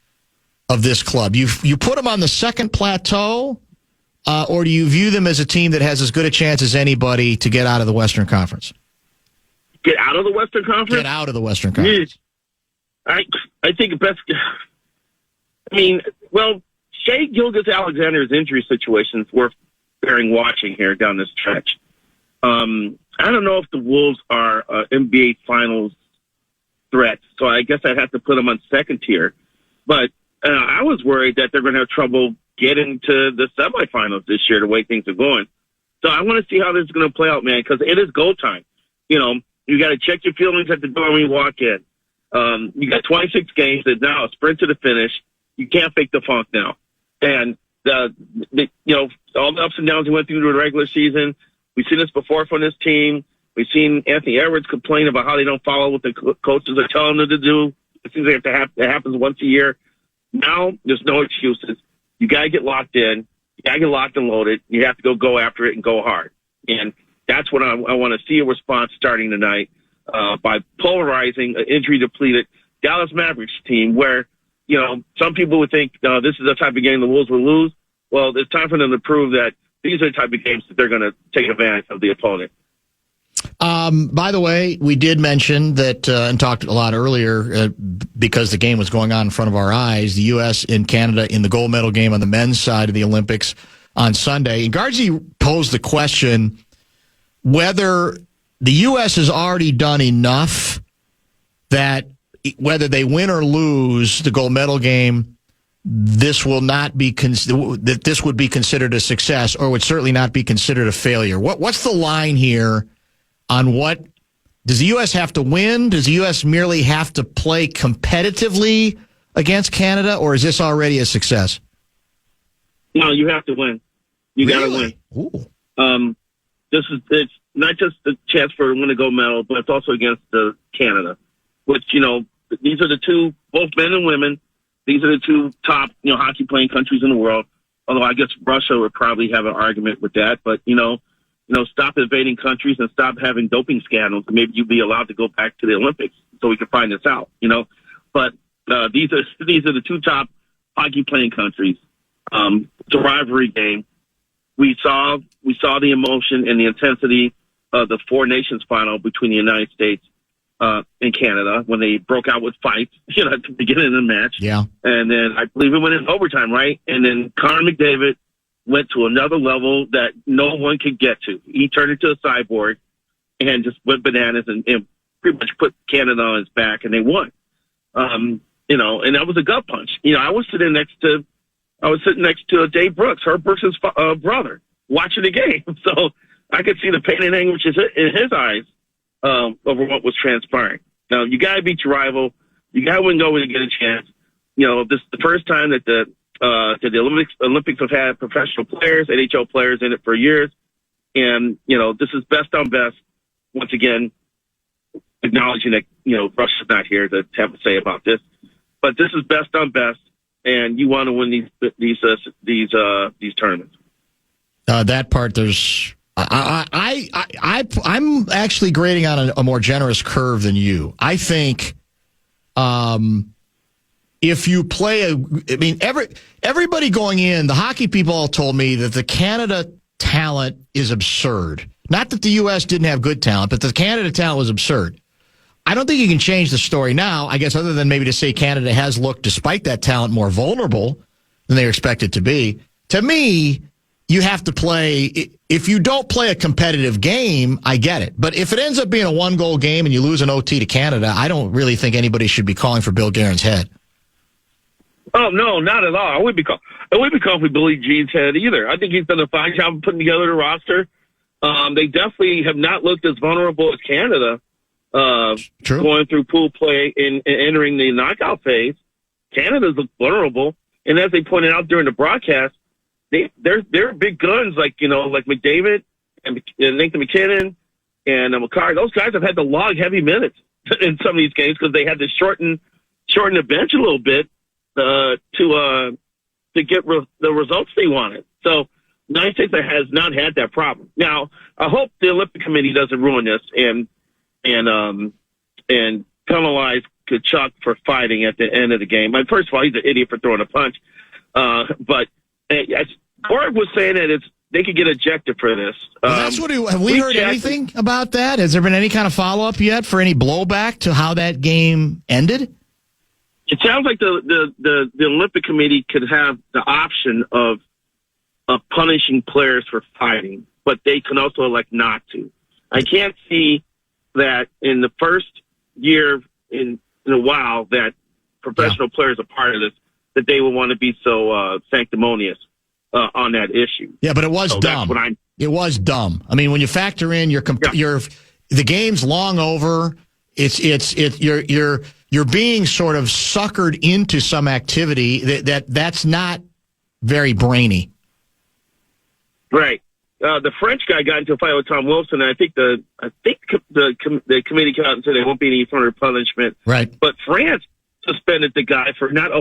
of this club? You put them on the second plateau, or do you view them as a team that has as good a chance as anybody to get out of the Western Conference? Get out of the Western Conference? Get out of the Western Conference. I think best. Shea Gilgeous-Alexander's injury situation is worth bearing watching here down this stretch. I don't know if the Wolves are NBA Finals threat, so I guess I'd have to put them on second tier. But I was worried that they're going to have trouble getting to the semifinals this year, the way things are going. So I want to see how this is going to play out, man, because it is go time. You got to check your feelings at the door when you walk in. You got 26 games. It's now a sprint to the finish. You can't fake the funk now. And, all the ups and downs we went through the regular season, we've seen this before from this team. We've seen Anthony Edwards complain about how they don't follow what the coaches are telling them to do. It seems like it happens once a year. Now, there's no excuses. You got to get locked in. You got to get locked and loaded. You have to go after it and go hard. And that's what I want to see a response starting tonight by polarizing an injury-depleted Dallas Mavericks team where some people would think this is the type of game the Wolves will lose. Well, it's time for them to prove that these are the type of games that they're going to take advantage of the opponent. By the way, we did mention that and talked a lot earlier because the game was going on in front of our eyes, the U.S. and Canada in the gold medal game on the men's side of the Olympics on Sunday. And Gaardsy posed the question whether the U.S. has already done enough that whether they win or lose the gold medal game, this will not be that this would be considered a success or would certainly not be considered a failure. What's the line here on what does the U.S. have to win? Does the U.S. merely have to play competitively against Canada, or is this already a success? No, you have to win. You got to win. Ooh. It's not just a chance for win a gold medal, but it's also against Canada, which these are the two, both men and women. These are the two top hockey playing countries in the world. Although I guess Russia would probably have an argument with that, but stop invading countries and stop having doping scandals. Maybe you'd be allowed to go back to the Olympics so we can find this out, But these are the two top hockey playing countries. It's a rivalry game. We saw the emotion and the intensity of the Four Nations final between the United States and Canada when they broke out with fights, at the beginning of the match. Yeah. And then I believe it went in overtime, right? And then Connor McDavid went to another level that no one could get to. He turned into a cyborg and just went bananas and pretty much put Canada on his back, and they won. And that was a gut punch. I was sitting next to Dave Brooks, Herb Brooks' brother, watching the game. So I could see the pain and anguish in his eyes over what was transpiring. Now, you got to beat your rival. You got to win go when you get a chance. This is the first time that the Olympics have had professional players, NHL players in it for years. And, this is best on best. Once again, acknowledging that, Russia's not here to have a say about this. But this is best on best, and you want to win these tournaments. That part, there's... I'm actually grading on a more generous curve than you. I think... if you play everybody going in, the hockey people all told me that the Canada talent is absurd. Not that the U.S. didn't have good talent, but the Canada talent was absurd. I don't think you can change the story now, I guess, other than maybe to say Canada has looked, despite that talent, more vulnerable than they were expected to be. To me, you have to play. If you don't play a competitive game, I get it. But if it ends up being a one-goal game and you lose an OT to Canada, I don't really think anybody should be calling for Bill Guerin's head. Oh, no, not at all. I wouldn't be calling for Billy G's head either. I think he's done a fine job of putting together the roster. They definitely have not looked as vulnerable as Canada going through pool play and entering the knockout phase. Canada's looked vulnerable. And as they pointed out during the broadcast, they're big guns like McDavid and Nathan McKinnon and McCarr. Those guys have had to log heavy minutes in some of these games because they had to shorten the bench a little bit to get the results they wanted. So the United States has not had that problem. Now, I hope the Olympic Committee doesn't ruin this and penalize Kachuk for fighting at the end of the game. First of all, he's an idiot for throwing a punch. But Borg was saying that they could get ejected for this. That's what have we heard anything about that? Has there been any kind of follow-up yet for any blowback to how that game ended? It sounds like the Olympic Committee could have the option of punishing players for fighting, but they can also elect not to. I can't see that in the first year in a while that professional players are part of this, that they would want to be so sanctimonious on that issue. Yeah, but it was dumb. It was dumb. I mean, when you factor in the game's long over, you're being sort of suckered into some activity that's not very brainy. Right. The French guy got into a fight with Tom Wilson, and I think the committee came out and said there won't be any further punishment. Right. But France suspended the guy for not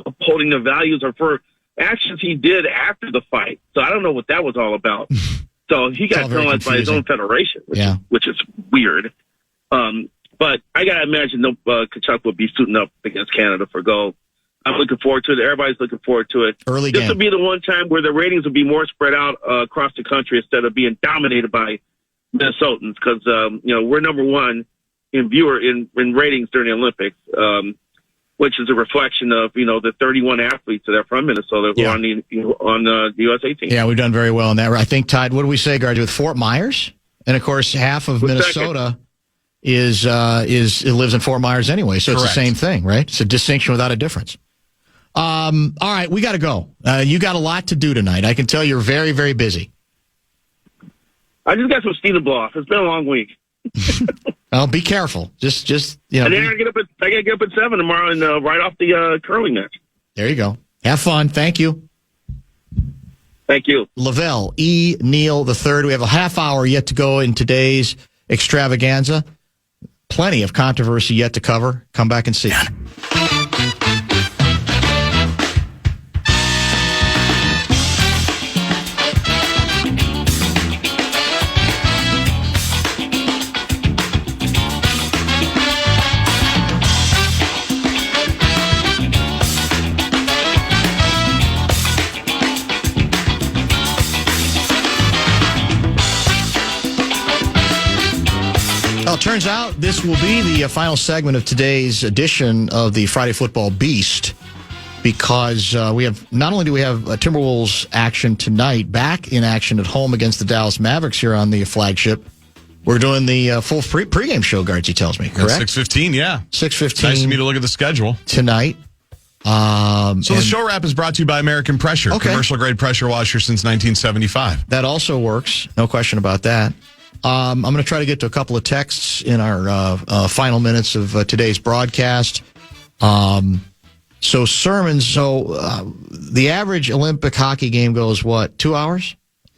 upholding the values or for actions he did after the fight. So I don't know what that was all about. So he got penalized by his own federation, which is weird. But I got to imagine Kachuk will be suiting up against Canada for gold. I'm looking forward to it. Everybody's looking forward to it. Early This game. will be the one time where the ratings will be more spread out across the country instead of being dominated by Minnesotans, because we're number one in ratings during the Olympics, which is a reflection of the 31 athletes that are from Minnesota who are on the USA team. Yeah, we've done very well in that. I think tied. What do we say, Gaardsy, with Fort Myers? And of course, half of Minnesota is it lives in Fort Myers anyway, so it's the same thing, right? It's a distinction without a difference. All right, we got to go. You got a lot to do tonight. I can tell you're very, very busy. I just got some steam to blow off. It's been a long week. Well, be careful. Just And then I gotta get up at 7 tomorrow and right off the curling match. There you go. Have fun. Thank you. Thank you. Lavelle Neal III. We have a half hour yet to go in today's extravaganza. Plenty of controversy yet to cover. Come back and see. Well, it turns out this will be the final segment of today's edition of the Friday Football Beast, because we have not only do we have Timberwolves action tonight, back in action at home against the Dallas Mavericks here on the flagship. We're doing the full pregame show, Gaardsy tells me, correct? 6:15, yeah. 6:15. Nice of me to look at the schedule. Tonight. So the show wrap is brought to you by American Pressure, commercial-grade pressure washer since 1975. That also works. No question about that. I'm going to try to get to a couple of texts in our final minutes of today's broadcast. So sermons. So the average Olympic hockey game goes, what, 2 hours?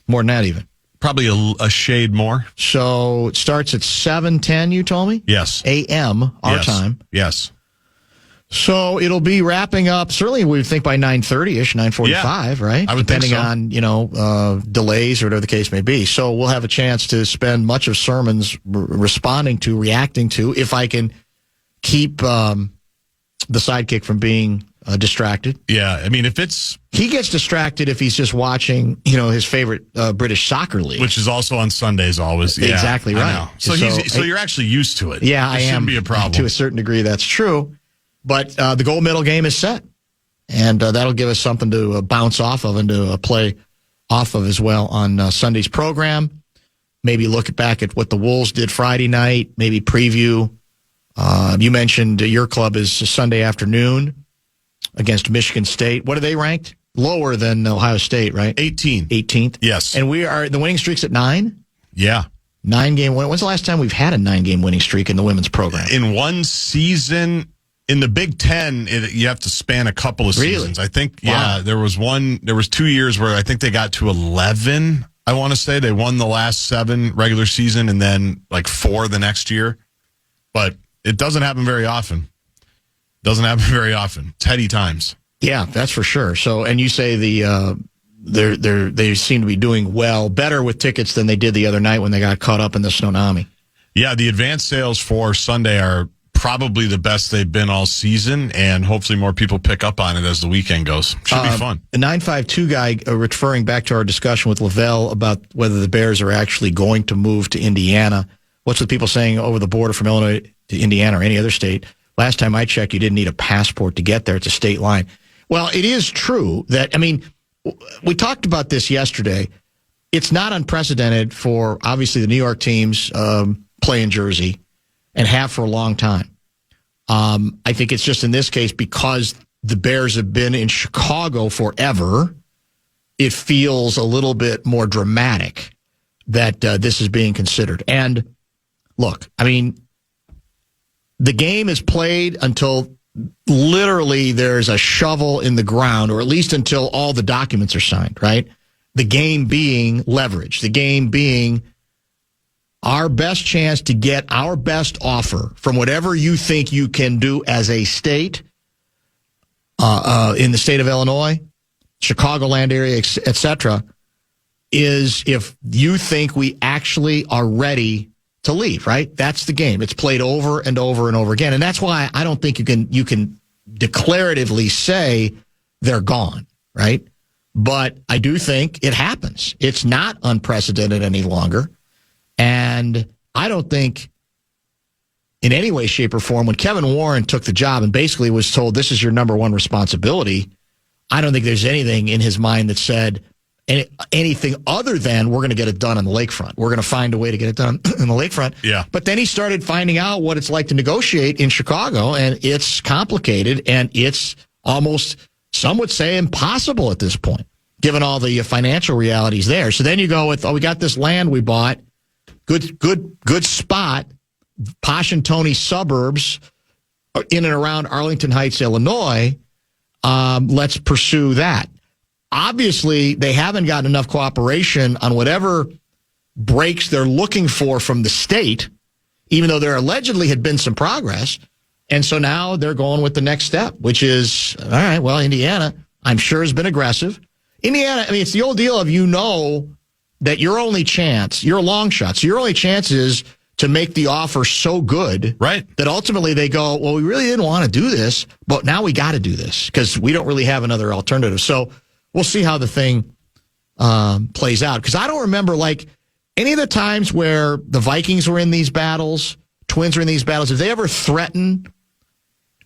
More than that even. Probably a shade more. So it starts at 7:10, you told me? Yes. A.M. our time. Yes. So it'll be wrapping up, certainly we would think by 9:30-ish, 9:45, right? I would Depending think so. on, delays or whatever the case may be. So we'll have a chance to spend much of sermons responding to, reacting to, if I can keep the sidekick from being distracted. Yeah, I mean, if it's... He gets distracted if he's just watching, his favorite British soccer league. Which is also on Sundays always. Yeah, exactly right. I know. So you're actually used to it. Yeah, I am. Shouldn't be a problem. To a certain degree, that's true. But the gold medal game is set, and that'll give us something to bounce off of and to play off of as well on Sunday's program. Maybe look back at what the Wolves did Friday night, maybe preview. You mentioned your club is Sunday afternoon against Michigan State. What are they ranked? Lower than Ohio State, right? 18th. Yes. And the winning streak's at 9? Yeah. 9-game win. When's the last time we've had a 9-game winning streak in the women's program? In one season... In the Big Ten, you have to span a couple of seasons. I think, there was 2 years where I think they got to 11, I want to say. They won the last 7 regular season and then 4 the next year. But it doesn't happen very often. It's heady times. Yeah, that's for sure. So, and you say they seem to be doing better with tickets than they did the other night when they got caught up in the tsunami. Yeah, the advance sales for Sunday are probably the best they've been all season, and hopefully more people pick up on it as the weekend goes. Should be fun. The 952 guy, referring back to our discussion with Lavelle about whether the Bears are actually going to move to Indiana. What's with people saying over the border from Illinois to Indiana or any other state? Last time I checked, you didn't need a passport to get there. It's a state line. Well, it is true that, we talked about this yesterday. It's not unprecedented for, obviously, the New York teams play in Jersey and have for a long time. I think it's just in this case because the Bears have been in Chicago forever, it feels a little bit more dramatic that this is being considered. And look, the game is played until literally there's a shovel in the ground, or at least until all the documents are signed, right? The game being leverage, the game being our best chance to get our best offer from whatever you think you can do as a state in the state of Illinois, Chicagoland area, etc., is if you think we actually are ready to leave, right? That's the game. It's played over and over and over again. And that's why I don't think you can declaratively say they're gone, right? But I do think it happens. It's not unprecedented any longer. And I don't think in any way, shape, or form, when Kevin Warren took the job and basically was told this is your number one responsibility, I don't think there's anything in his mind that said anything other than we're going to get it done on the lakefront. We're going to find a way to get it done on the lakefront. Yeah. But then he started finding out what it's like to negotiate in Chicago, and it's complicated, and it's almost, some would say, impossible at this point, given all the financial realities there. So then you go with, we got this land we bought, good spot, posh and Tony suburbs in and around Arlington Heights, Illinois. Let's pursue that. Obviously, they haven't gotten enough cooperation on whatever breaks they're looking for from the state, even though there allegedly had been some progress. And so now they're going with the next step, which is, all right, well, Indiana, I'm sure, has been aggressive. Indiana, I mean, it's the old deal of, that your only chance, you're a long shot, so your only chance is to make the offer so good, right, that ultimately they go, well, we really didn't want to do this, but now we got to do this because we don't really have another alternative. So we'll see how the thing plays out. Because I don't remember, any of the times where the Vikings were in these battles, Twins were in these battles, have they ever threatened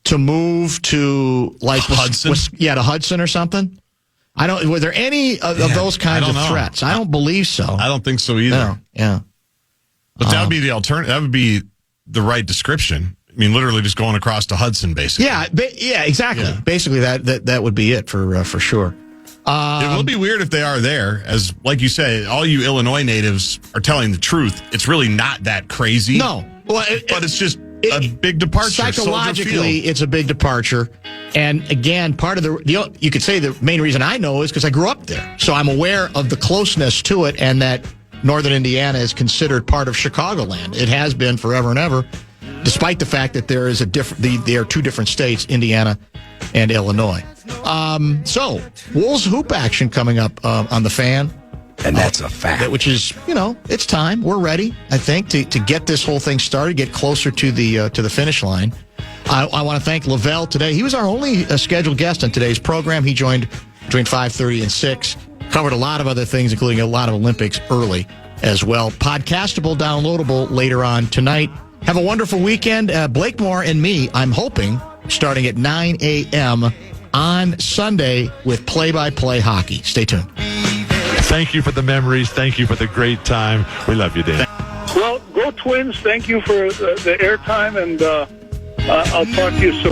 to move to, Hudson? To Hudson or something? Were there any of those kinds of threats? I don't believe so. I don't think so either. No, yeah. But that would be the alternative. That would be the right description. I mean, literally just going across to Hudson, basically. Yeah, exactly. Yeah. Basically, that would be it for sure. It will be weird if they are there, as like you say, all you Illinois natives are telling the truth. It's really not that crazy. No, but it's just a big departure. Psychologically, it's a big departure. And again, part of you could say the main reason I know is because I grew up there, so I'm aware of the closeness to it, and that Northern Indiana is considered part of Chicagoland. It has been forever and ever, despite the fact that there is there are two different states, Indiana and Illinois. So Wolves hoop action coming up on the Fan. And that's a fact. Which is, it's time. We're ready, I think, to get this whole thing started, get closer to the finish line. I want to thank Lavelle today. He was our only scheduled guest on today's program. He joined between 5:30 and 6. Covered a lot of other things, including a lot of Olympics early as well. Podcastable, downloadable later on tonight. Have a wonderful weekend. Blake Moore and me, I'm hoping, starting at 9 a.m. on Sunday with play-by-play hockey. Stay tuned. Thank you for the memories. Thank you for the great time. We love you, Dan. Well, go Twins. Thank you for the airtime, and I'll talk to you soon.